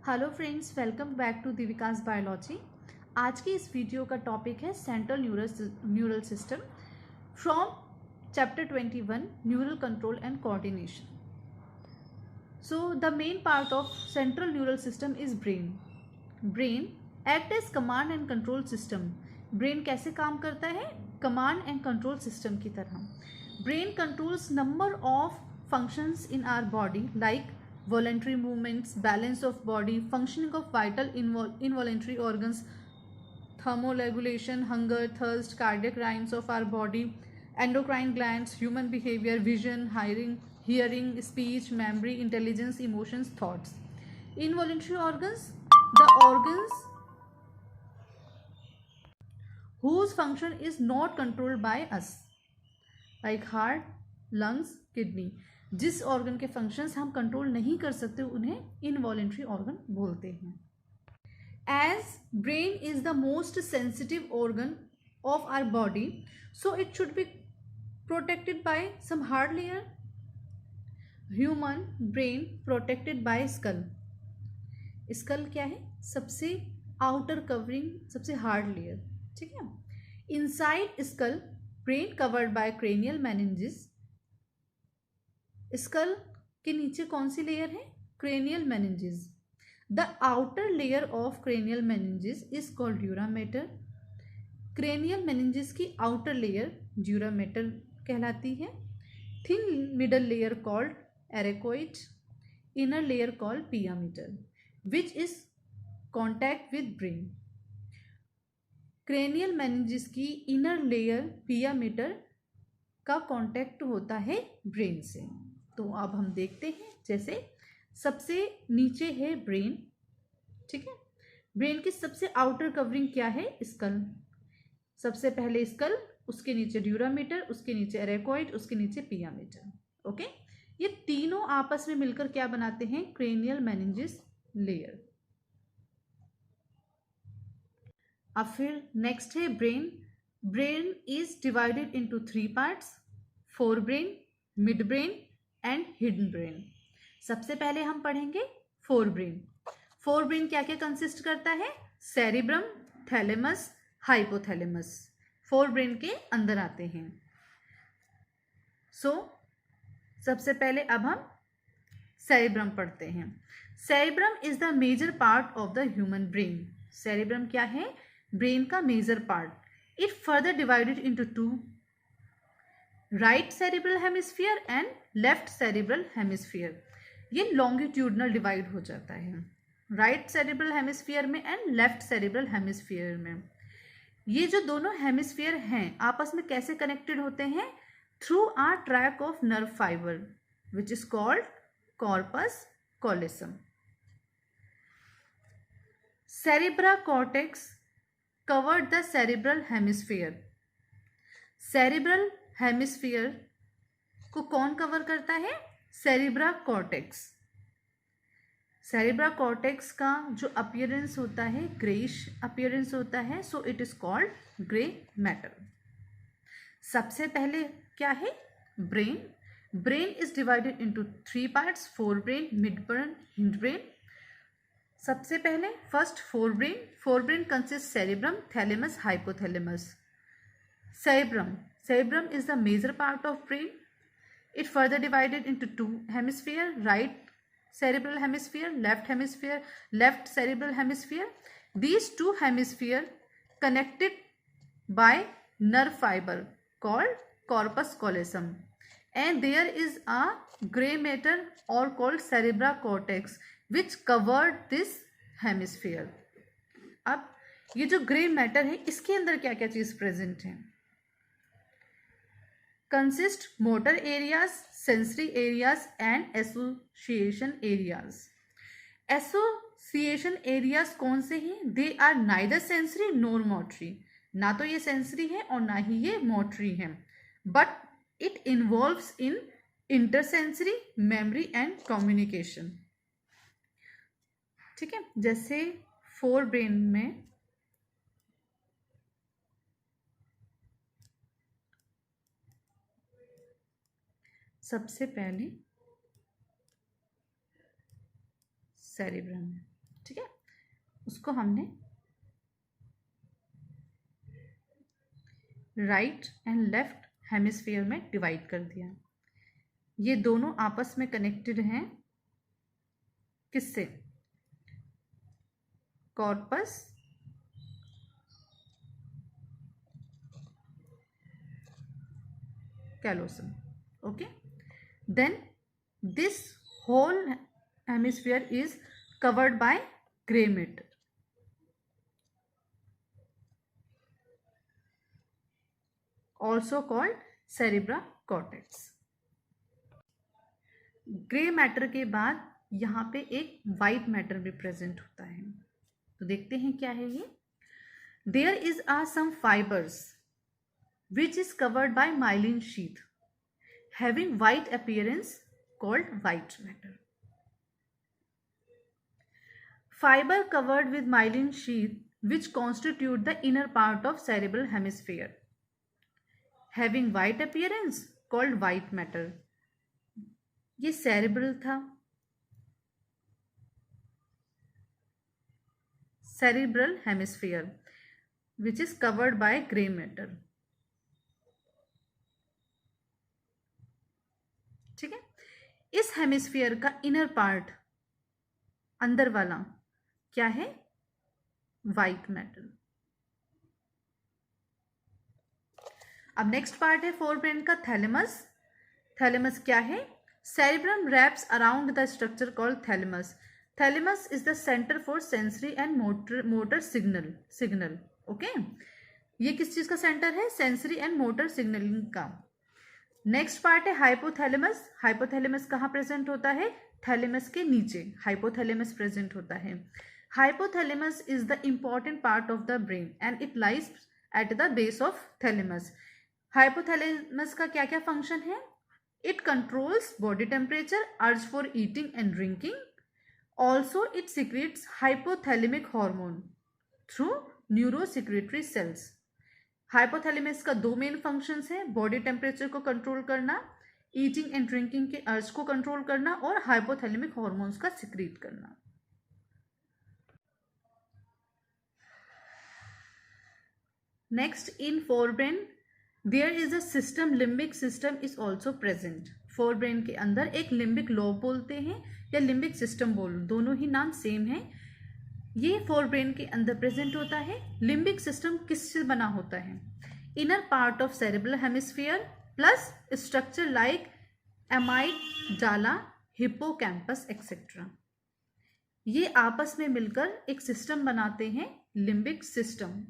Hello friends, welcome back to the Vikas biology. आज की इस वीडियो का टॉपिक है central neural system from chapter 21 neural control and coordination. So the main part of central neural system is brain. Brain act as command and control system. Brain कैसे काम करता है? Command and control system की तरह। Brain controls number of functions in our body like voluntary movements, balance of body, functioning of vital involuntary organs, thermoregulation, hunger, thirst, cardiac rhythms of our body, endocrine glands, human behavior, vision, hearing, speech, memory, intelligence, emotions, thoughts. Involuntary organs, the organs whose function is not controlled by us, like heart, lungs, kidney. जिस organ के functions हम control नहीं कर सकते उन्हें involuntary organ बोलते हैं। As brain is the most sensitive organ of our body, so it should be protected by some hard layer. Human brain protected by skull. Skull क्या है? सबसे आउटर कवरिंग, सबसे हार्ड लेयर। ठीक है। Inside skull brain covered by cranial meninges. Skull के नीचे कौन सी लेयर है? Cranial meninges. The outer layer of cranial meninges is called dura mater. Cranial meninges की आउटर लेयर ड्यूरा मैटर कहलाती है। Thin middle layer called arachnoid, inner layer called pia mater, which is contact with brain. Cranial meninges की inner layer pia mater का contact होता है brain से। तो अब हम देखते हैं, जैसे सबसे नीचे है ब्रेन। ठीक है। ब्रेन की सबसे आउटर कवरिंग क्या है? स्कल। सबसे पहले स्कल, उसके नीचे ड्यूरा मीटर, उसके नीचे एरेकोइड, उसके नीचे पिया मीटर। ओके। ये तीनों आपस में मिलकर क्या बनाते हैं? Cranial meninges layer. अब फिर नेक्स्ट है brain. Brain is divided into 3 parts: fore brain, mid brain and hidden brain. सबसे पहले हम पढ़ेंगे फोर ब्रेन। फोर ब्रेन क्या क्या कंसिस्ट करता है? Cerebrum, thalamus, hypothalamus. Fore brain के अंदर आते हैं। सबसे पहले अब हम सेरिब्रम पढ़ते हैं। Cerebrum is the major part of the human brain. Cerebrum क्या है? ब्रेन का major part. It further divided into 2: right cerebral hemisphere and left cerebral hemisphere. ये लॉन्गिट्यूडनल डिवाइड हो जाता है राइट सेरिब्रल हेमिस्फीयर में एंड लेफ्ट सेरिब्रल हेमिस्फीयर में। ये जो दोनों हेमिस्फीयर हैं आपस में कैसे कनेक्टेड होते हैं? Through a track of nerve fibre which is called corpus callosum. Cerebra cortex covered the cerebral hemisphere. Cerebral hemisphere को कौन कवर करता है? सेरिब्रा कॉर्टेक्स। सेरिब्रा कॉर्टेक्स का जो अपीयरेंस होता है, ग्रेइश अपीयरेंस होता है, so it is called grey matter. सबसे पहले क्या है? Brain. Brain is divided into 3 parts: fore brain, mid brain, hind brain. सबसे पहले first fore brain. Fore brain consist cerebrum, thalamus, hypothalamus. Cerebrum is the major part of brain. It further divided into 2 hemisphere: right cerebral hemisphere, left cerebral hemisphere. These 2 hemisphere connected by nerve fiber called corpus callosum, and there is a gray matter or called cerebral cortex which covered this hemisphere. अब ये जो grey matter है इसके अंदर क्या क्या चीज present है? consist motor areas, sensory areas and association areas. Association areas कौन से हैं? They are neither sensory nor motory. ना तो ये sensory है और ना ही ये motory है, but it involves in intersensory, memory and communication. ठीक है। जैसे फोर ब्रेन में सबसे पहले सेरिब्रम है। ठीक है, उसको हमने राइट एंड लेफ्ट हेमिस्फीयर में डिवाइड कर दिया। ये दोनों आपस में कनेक्टेड हैं किससे? Corpus callosum. Okay, then this whole hemisphere is covered by gray matter. Also called cerebral cortex. Grey matter के बाद यहाँ पे एक वाइट मैटर भी प्रेजेंट होता है। तो देखते हैं क्या है ये। There is some fibers which is covered by myelin sheath having white appearance called white matter. Fiber covered with myelin sheath which constitute the inner part of cerebral hemisphere having white appearance called white matter. ये cerebral था, cerebral hemisphere which is covered by gray matter. ठीक है, इस hemisphere का inner part, अंदर वाला क्या है? White matter. अब नेक्स्ट पार्ट है फोरब्रेन का थैलेमस। थैलेमस क्या है? Cerebrum wraps around the structure called thalamus. Thalamus is the centre for sensory and motor signal. Okay, ये किस चीज का सेंटर है? सेंसरी एंड मोटर सिग्नलिंग का। नेक्स्ट पार्ट है हाइपोथैलेमस। हाइपोथैलेमस कहाँ प्रेजेंट होता है? थैलेमस के नीचे हाइपोथैलेमस प्रेजेंट होता है। Hypothalamus is the important part of the brain and it lies at the base of thalamus. Hypothalamus का क्या क्या फंक्शन है? It controls body temperature, urge for eating and drinking. Also it secretes hypothalamic hormone through neurosecretory cells. Hypothalamus का दो main functions हैं, body temperature को control करना, eating and drinking के अर्ज को कंट्रोल करना और हाइपोथैलेमिक हार्मोन्स का सिक्रीट करना। Next, in forebrain there is a system, limbic system is also present. Forebrain के अंदर एक लिम्बिक लोब बोलते हैं या लिम्बिक सिस्टम बोलो, दोनों ही नाम सेम है। ये फोरब्रेन के अंदर प्रेजेंट होता है। लिम्बिक सिस्टम किससे बना होता है? Inner part of cerebral hemisphere plus structure like amide जाला, हिप्पोकैम्पस एक्सेट्रा। ये आपस में मिलकर एक सिस्टम बनाते हैं, लिम्बिक सिस्टम।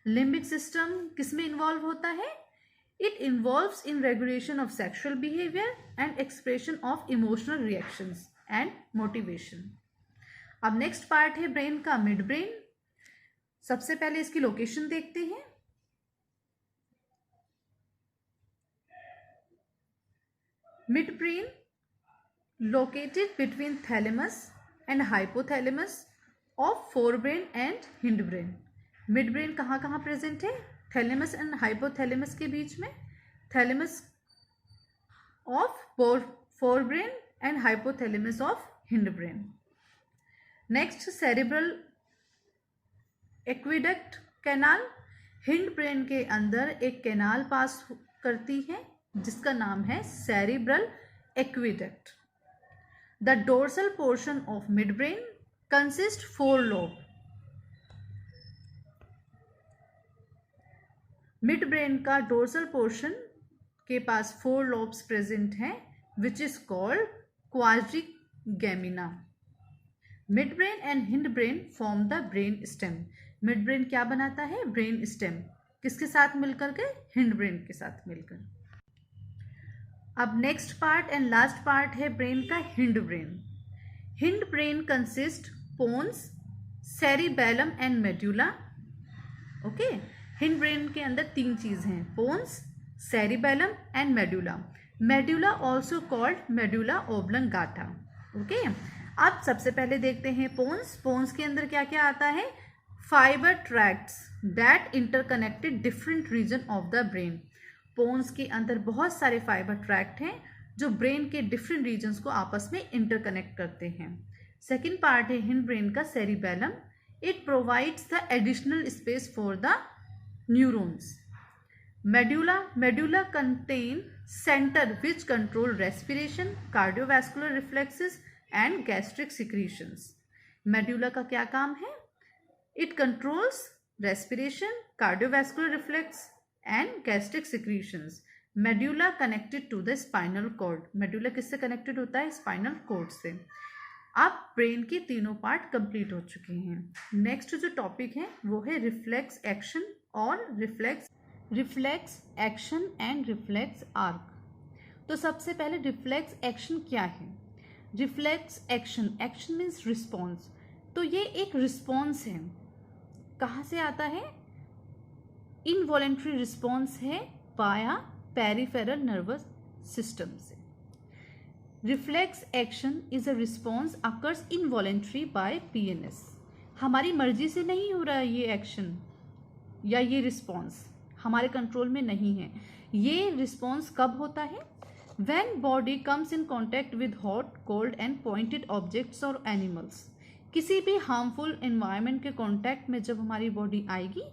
लिम्बिक सिस्टम किसमें इन्वॉल्व होता है? It involves in regulation of sexual behaviour and expression of emotional reactions and motivation. अब नेक्स्ट पार्ट है ब्रेन का मिड ब्रेन। सबसे पहले इसकी लोकेशन देखते हैं। Mid brain located between thalamus and hypothalamus of forebrain and hind brain. Mid brain कहाँ कहाँ प्रेजेंट है? थैलेमस एंड हाइपोथैलेमस के बीच में, thalamus of forebrain and hypothalamus of hind brain. Next, cerebral aqueduct canal. Hind brain के अंदर एक canal पास करती है जिसका नाम है cerebral aqueduct. The dorsal portion of mid brain consist 4 lobe. Mid brain का डोर्सल पोर्शन के पास 4 लोब्स प्रेजेंट हैं which is called quadrigemina. Mid brain and hind brain form the brain stem. Mid brain क्या बनाता है? Brain stem. किसके साथ मिलकर के? हिंड ब्रेन के साथ मिलकर। अब next part and last part है ब्रेन का hind brain. Hind brain consist pons, cerebellum and medulla. Okay, hind brain के अंदर 3 चीज हैं, pons, cerebellum and medulla. Medulla also called medulla oblongata. Okay, अब सबसे पहले देखते हैं पोन्स। पोन्स के अंदर क्या क्या आता है? Fibre tracts that interconnected different region of the brain. Pons के अंदर बहुत सारे फाइबर ट्रैक्ट हैं जो ब्रेन के डिफरेंट रीजन्स को आपस में इंटरकनेक्ट करते हैं। सेकेंड पार्ट है हिंड ब्रेन का cerebellum. It provides the additional space for the neurons. Medulla contain center which control respiration, cardiovascular reflexes and gastric secretions. Medulla का क्या काम है? It controls respiration, cardiovascular reflex and gastric secretions. Medulla connected to the spinal cord. Medulla किससे connected होता है? Spinal code से. अब brain के तीनों पार्ट कंप्लीट हो चुके हैं. नेक्स्ट जो टॉपिक है वो है रिफ्लेक्स एक्शन और reflex action and reflex arc. तो सबसे पहले रिफ्लेक्स एक्शन क्या है? Reflex action, action means response. तो ये एक रिस्पॉन्स है. कहाँ से आता है? इनवॉलेंट्री रिस्पॉन्स है वाया पेरिफेरल नर्वस सिस्टम से. Reflex action is a response occurs involuntary by PNS. हमारी मर्जी से नहीं हो रहा है ये एक्शन या ये रिस्पॉन्स, हमारे कंट्रोल में नहीं है. ये रिस्पॉन्स कब होता है? When body comes in contact with hot, cold and pointed objects और एनिमल्स. किसी भी हार्मफुल एनवायरनमेंट के कॉन्टैक्ट में जब हमारी बॉडी आएगी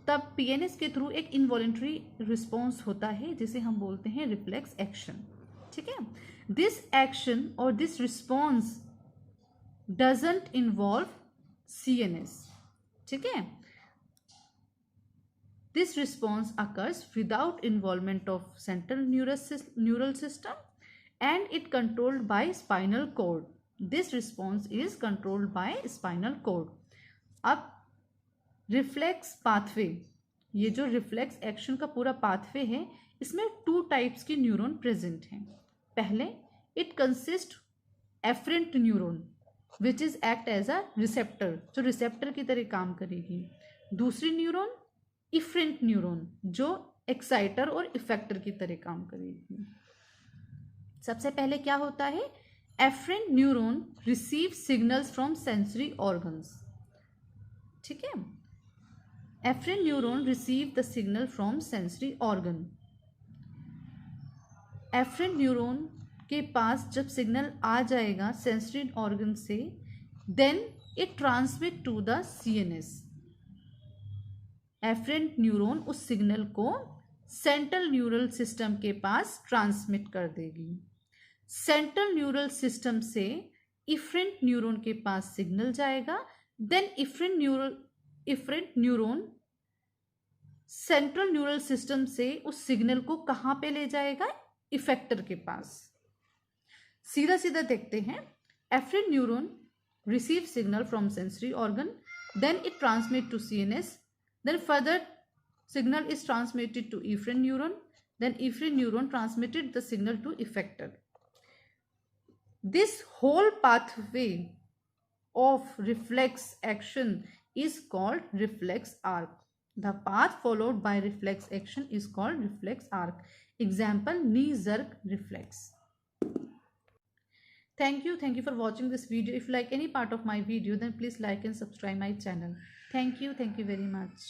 तब पीएनएस के थ्रू एक इनवॉलेंट्री रिस्पॉन्स होता है जिसे हम बोलते हैं रिफ्लेक्स एक्शन. ठीक है. दिस एक्शन और this response doesn't involve CNS. ठीक है. This response occurs without involvement of central neural system and it controlled by spinal cord. This response is controlled by spinal cord. अब reflex pathway, ये जो reflex action का पूरा pathway है इसमें 2 types की न्यूरॉन प्रेजेंट हैं. पहले it consist afferent neuron which is act as a receptor, जो रिसेप्टर की तरह काम करेगी. दूसरी न्यूरॉन इफरेंट न्यूरॉन जो एक्साइटर और इफेक्टर की तरह काम करेगी. सबसे पहले क्या होता है? Afferent neuron receive signals from sensory organs. ठीक है. Afferent neuron receive the signal from sensory organ. Afferent neuron के पास जब सिग्नल आ जाएगा सेंसरी ऑर्गन से, then it transmit to the CNS. Afferent neuron उस सिग्नल को सेंट्रल न्यूरल सिस्टम के पास ट्रांसमिट कर देगी. सेंट्रल न्यूरल सिस्टम से इफरेंट न्यूरॉन के पास सिग्नल जाएगा. Then efferent neuron central neural system से उस सिग्नल को कहाँ पे ले जाएगा? इफेक्टर के पास. सीधा सीधा देखते हैं. Afferent neuron receive signal from sensory organ, then it transmit to CNS. Then further signal is transmitted to efferent neuron. Then efferent neuron transmitted the signal to effector. This whole pathway of reflex action is called reflex arc. The path followed by reflex action is called reflex arc. Example, knee jerk reflex. Thank you for watching this video. If you like any part of my video, then please like and subscribe my channel. Thank you very much.